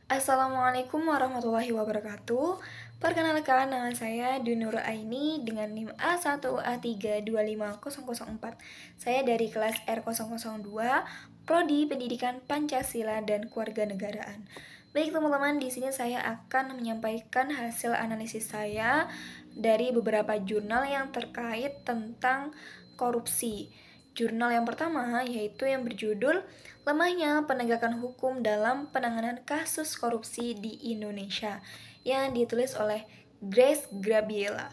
Assalamualaikum warahmatullahi wabarakatuh. Perkenalkan, nama saya Dunur Aini dengan NIM A1A3250004. Saya dari kelas R002, Prodi Pendidikan Pancasila dan Kewarganegaraan. Baik teman-teman, di sini saya akan menyampaikan hasil analisis saya dari beberapa jurnal yang terkait tentang korupsi. Jurnal yang pertama yaitu yang berjudul Lemahnya Penegakan Hukum dalam Penanganan Kasus Korupsi di Indonesia yang ditulis oleh Grace Grabiela.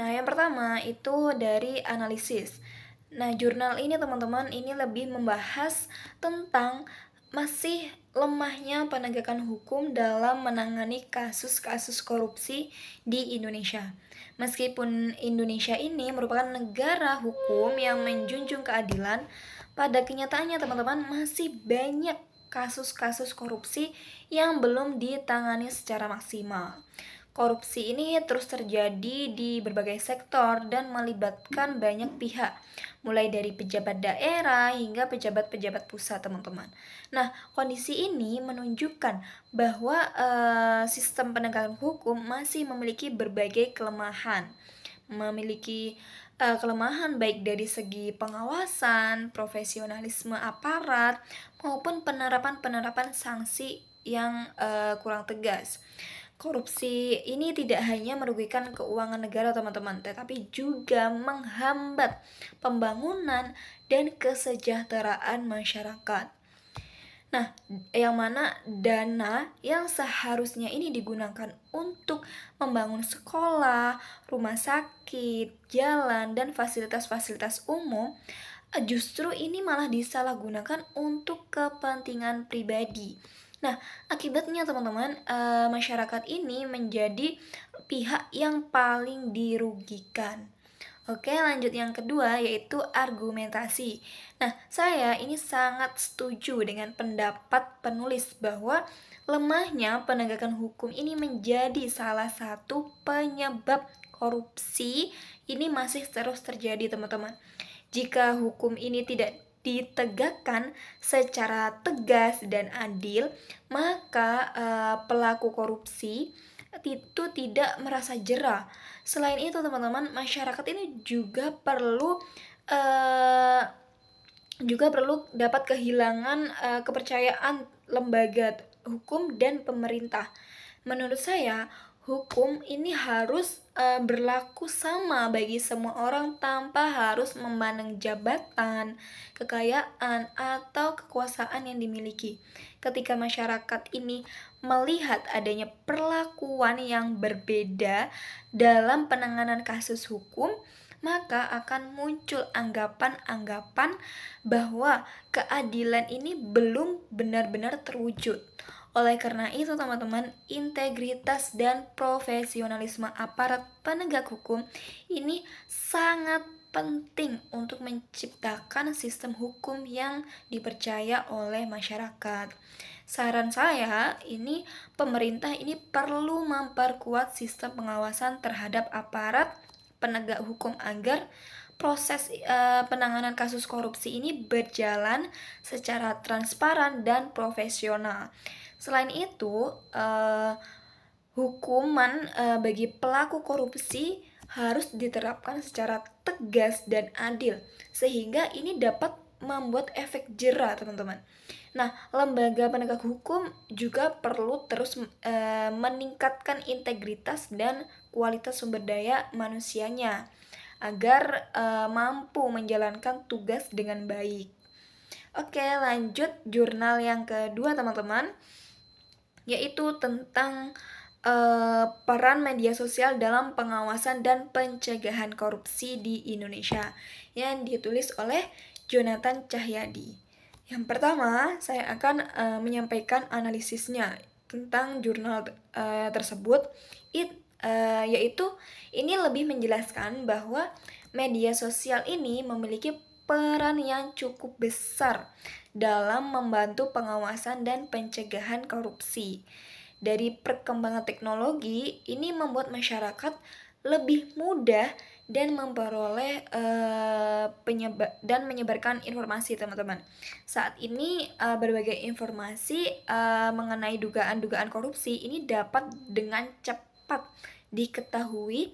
Nah, yang pertama itu dari analisis. Nah, jurnal ini teman-teman ini lebih membahas tentang masih lemahnya penegakan hukum dalam menangani kasus-kasus korupsi di Indonesia. Meskipun Indonesia ini merupakan negara hukum yang menjunjung keadilan, pada kenyataannya teman-teman masih banyak kasus-kasus korupsi yang belum ditangani secara maksimal. Korupsi ini terus terjadi di berbagai sektor dan melibatkan banyak pihak, mulai dari pejabat daerah hingga pejabat-pejabat pusat, teman-teman. Nah, kondisi ini menunjukkan bahwa sistem penegakan hukum masih memiliki berbagai kelemahan. Memiliki kelemahan baik dari segi pengawasan, profesionalisme aparat, maupun penerapan-penerapan sanksi yang kurang tegas. Korupsi ini tidak hanya merugikan keuangan negara teman-teman, tetapi juga menghambat pembangunan dan kesejahteraan masyarakat. Nah, yang mana dana yang seharusnya ini digunakan untuk membangun sekolah, rumah sakit, jalan, dan fasilitas-fasilitas umum, justru ini malah disalahgunakan untuk kepentingan pribadi. Nah, akibatnya teman-teman, masyarakat ini menjadi pihak yang paling dirugikan. Oke, lanjut yang kedua yaitu argumentasi. Nah, saya ini sangat setuju dengan pendapat penulis bahwa lemahnya penegakan hukum ini menjadi salah satu penyebab korupsi ini masih terus terjadi, teman-teman. Jika hukum ini tidak ditegakkan secara tegas dan adil, maka pelaku korupsi itu tidak merasa jera. Selain itu, teman-teman, masyarakat ini uh, juga perlu dapat kehilangan kepercayaan lembaga hukum dan pemerintah. Menurut saya, hukum ini harus berlaku sama bagi semua orang tanpa harus memandang jabatan, kekayaan, atau kekuasaan yang dimiliki. Ketika masyarakat ini melihat adanya perlakuan yang berbeda dalam penanganan kasus hukum, maka akan muncul anggapan-anggapan bahwa keadilan ini belum benar-benar terwujud. Oleh karena itu, teman-teman, integritas dan profesionalisme aparat penegak hukum ini sangat penting untuk menciptakan sistem hukum yang dipercaya oleh masyarakat. Saran saya, ini pemerintah ini perlu memperkuat sistem pengawasan terhadap aparat penegak hukum agar proses penanganan kasus korupsi ini berjalan secara transparan dan profesional. Selain itu, hukuman bagi pelaku korupsi harus diterapkan secara tegas dan adil, sehingga ini dapat membuat efek jera, teman-teman. Nah, lembaga penegak hukum juga perlu terus meningkatkan integritas dan kualitas sumber daya manusianya agar mampu menjalankan tugas dengan baik. Oke, lanjut jurnal yang kedua, teman-teman, yaitu tentang peran media sosial dalam pengawasan dan pencegahan korupsi di Indonesia yang ditulis oleh Jonathan Cahyadi. Yang pertama, saya akan menyampaikan analisisnya tentang jurnal tersebut, yaitu ini lebih menjelaskan bahwa media sosial ini memiliki peran yang cukup besar dalam membantu pengawasan dan pencegahan korupsi. Dari perkembangan teknologi, ini membuat masyarakat lebih mudah dan memperoleh dan menyebarkan informasi, teman-teman. Saat ini berbagai informasi mengenai dugaan-dugaan korupsi ini dapat dengan cepat diketahui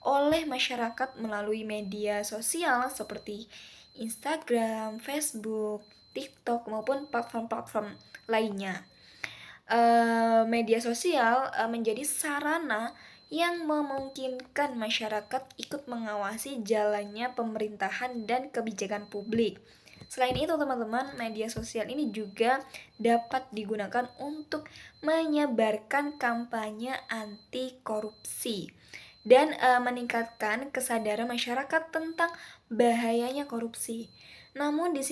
oleh masyarakat melalui media sosial seperti Instagram, Facebook, TikTok maupun platform-platform lainnya. Media sosial menjadi sarana yang memungkinkan masyarakat ikut mengawasi jalannya pemerintahan dan kebijakan publik. Selain itu, teman-teman, media sosial ini juga dapat digunakan untuk menyebarkan kampanye anti korupsi dan meningkatkan kesadaran masyarakat tentang bahayanya korupsi. Namun di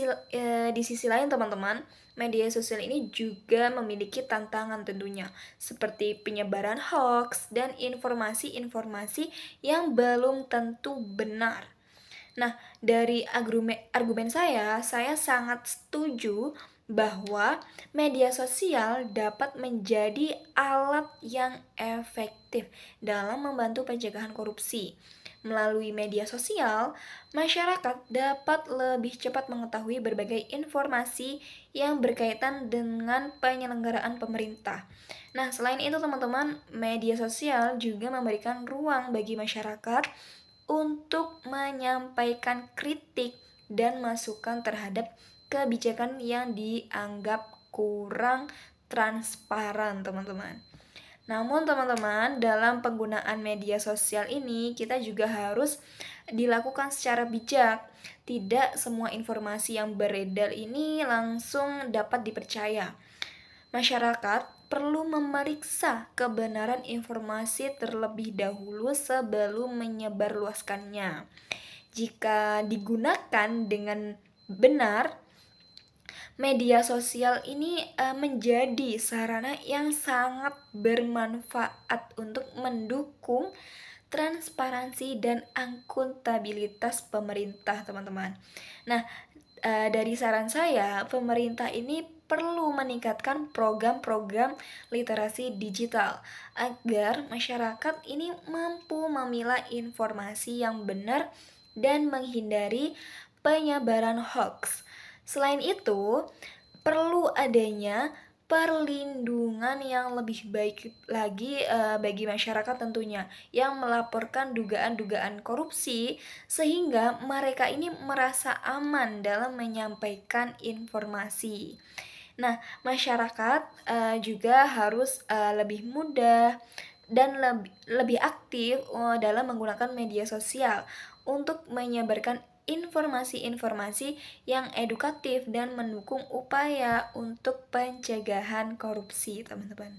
sisi lain, teman-teman, media sosial ini juga memiliki tantangan tentunya, seperti penyebaran hoax dan informasi-informasi yang belum tentu benar. Nah, dari argumen saya sangat setuju bahwa media sosial dapat menjadi alat yang efektif dalam membantu pencegahan korupsi. Melalui media sosial, masyarakat dapat lebih cepat mengetahui berbagai informasi yang berkaitan dengan penyelenggaraan pemerintah. Nah, selain itu, teman-teman, media sosial juga memberikan ruang bagi masyarakat untuk menyampaikan kritik dan masukan terhadap kebijakan yang dianggap kurang transparan, teman-teman. Namun, teman-teman, dalam penggunaan media sosial ini kita juga harus dilakukan secara bijak. Tidak semua informasi yang beredar ini langsung dapat dipercaya. Masyarakat perlu memeriksa kebenaran informasi terlebih dahulu sebelum menyebarluaskannya. Jika digunakan dengan benar, media sosial ini menjadi sarana yang sangat bermanfaat untuk mendukung transparansi dan akuntabilitas pemerintah, teman-teman. Nah, dari saran saya, pemerintah ini perlu meningkatkan program-program literasi digital agar masyarakat ini mampu memilah informasi yang benar dan menghindari penyebaran hoax. Selain itu, perlu adanya perlindungan yang lebih baik lagi bagi masyarakat tentunya yang melaporkan dugaan-dugaan korupsi sehingga mereka ini merasa aman dalam menyampaikan informasi. Nah, masyarakat juga harus lebih mudah dan lebih aktif dalam menggunakan media sosial untuk menyebarkan informasi-informasi yang edukatif dan mendukung upaya untuk pencegahan korupsi, teman-teman.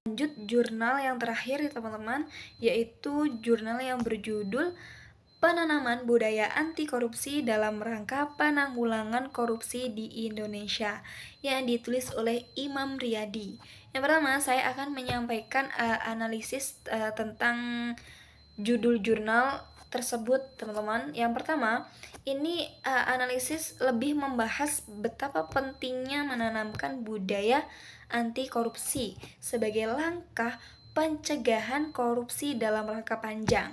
Lanjut jurnal yang terakhir ya, teman-teman, yaitu jurnal yang berjudul Penanaman Budaya Anti Korupsi dalam Rangka Penanggulangan Korupsi di Indonesia yang ditulis oleh Imam Riyadi. Yang pertama, saya akan menyampaikan analisis tentang judul jurnal tersebut, teman-teman. Yang pertama, ini analisis lebih membahas betapa pentingnya menanamkan budaya anti korupsi sebagai langkah pencegahan korupsi dalam rangka panjang.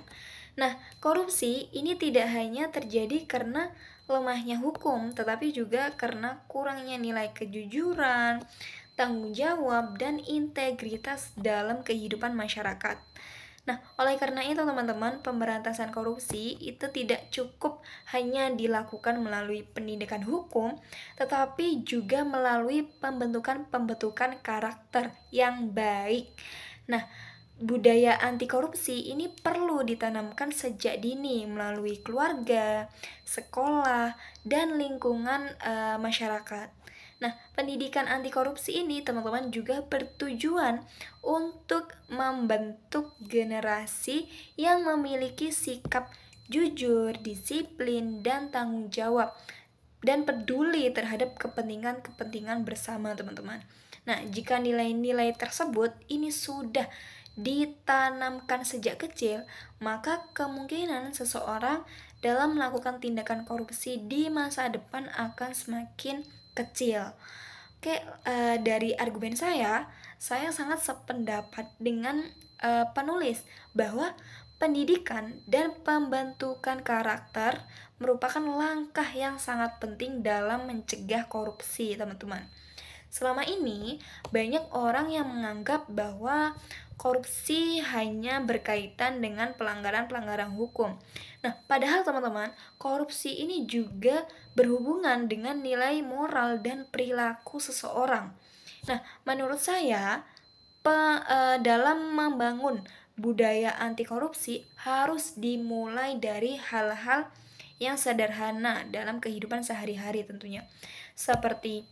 Nah, korupsi ini tidak hanya terjadi karena lemahnya hukum, tetapi juga karena kurangnya nilai kejujuran, tanggung jawab, dan integritas dalam kehidupan masyarakat. Nah, oleh karena itu, teman-teman, pemberantasan korupsi itu tidak cukup hanya dilakukan melalui pendidikan hukum, tetapi juga melalui pembentukan karakter yang baik. Nah, budaya anti korupsi ini perlu ditanamkan sejak dini melalui keluarga, sekolah, dan lingkungan masyarakat. Nah, pendidikan anti korupsi ini, teman-teman, juga bertujuan untuk membentuk generasi yang memiliki sikap jujur, disiplin, dan tanggung jawab dan peduli terhadap kepentingan-kepentingan bersama, teman-teman. Nah, jika nilai-nilai tersebut ini sudah ditanamkan sejak kecil, maka kemungkinan seseorang dalam melakukan tindakan korupsi di masa depan akan semakin kecil. Oke, dari argumen saya sangat sependapat dengan penulis bahwa pendidikan dan pembentukan karakter merupakan langkah yang sangat penting dalam mencegah korupsi, teman-teman. Selama ini, banyak orang yang menganggap bahwa korupsi hanya berkaitan dengan pelanggaran-pelanggaran hukum. Nah, padahal teman-teman, korupsi ini juga berhubungan dengan nilai moral dan perilaku seseorang. Nah, menurut saya, dalam membangun budaya anti korupsi harus dimulai dari hal-hal yang sederhana dalam kehidupan sehari-hari tentunya. Seperti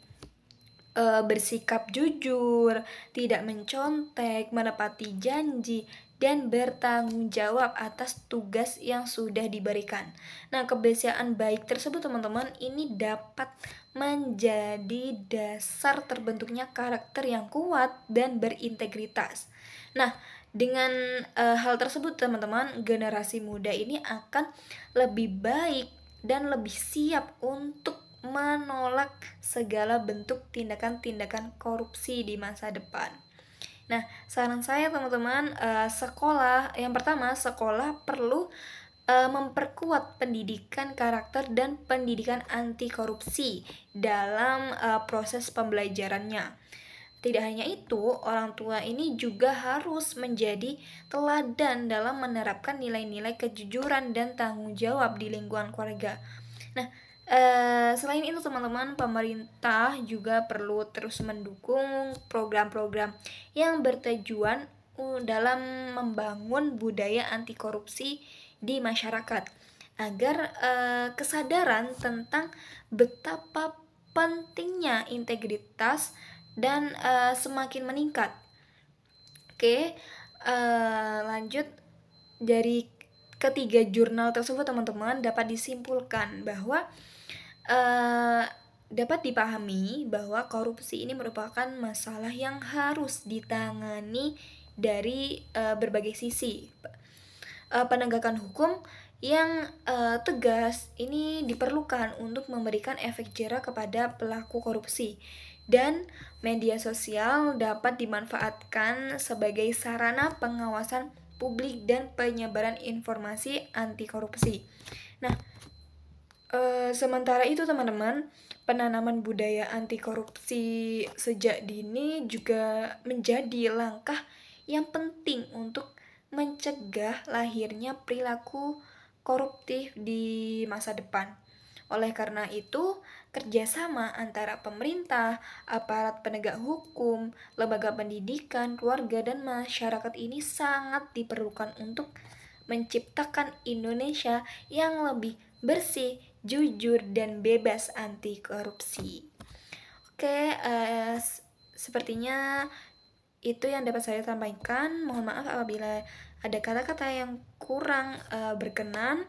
bersikap jujur, tidak mencontek, menepati janji, dan bertanggung jawab atas tugas yang sudah diberikan. Nah, kebiasaan baik tersebut teman-teman ini dapat menjadi dasar terbentuknya karakter yang kuat dan berintegritas. Nah, dengan hal tersebut teman-teman, generasi muda ini akan lebih baik dan lebih siap untuk menolak segala bentuk tindakan-tindakan korupsi di masa depan. Nah, saran saya teman-teman, yang pertama sekolah perlu memperkuat pendidikan karakter dan pendidikan anti korupsi dalam proses pembelajarannya. Tidak hanya itu, orang tua ini juga harus menjadi teladan dalam menerapkan nilai-nilai kejujuran dan tanggung jawab di lingkungan keluarga. Nah, selain itu teman-teman, pemerintah juga perlu terus mendukung program-program yang bertujuan dalam membangun budaya anti korupsi di masyarakat agar kesadaran tentang betapa pentingnya integritas dan semakin meningkat. Oke, lanjut dari ketiga jurnal tersebut teman-teman dapat disimpulkan bahwa dapat dipahami bahwa korupsi ini merupakan masalah yang harus ditangani dari berbagai sisi. Penegakan hukum yang tegas ini diperlukan untuk memberikan efek jera kepada pelaku korupsi, dan media sosial dapat dimanfaatkan sebagai sarana pengawasan publik dan penyebaran informasi anti korupsi. Nah, sementara itu teman-teman, penanaman budaya anti korupsi sejak dini juga menjadi langkah yang penting untuk mencegah lahirnya perilaku koruptif di masa depan. Oleh karena itu, kerjasama antara pemerintah, aparat penegak hukum, lembaga pendidikan, keluarga, dan masyarakat ini sangat diperlukan untuk menciptakan Indonesia yang lebih bersih, jujur, dan bebas anti korupsi. Oke, sepertinya itu yang dapat saya sampaikan. Mohon maaf apabila ada kata-kata yang kurang berkenan.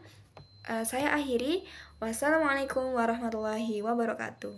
Saya akhiri. Wassalamualaikum warahmatullahi wabarakatuh.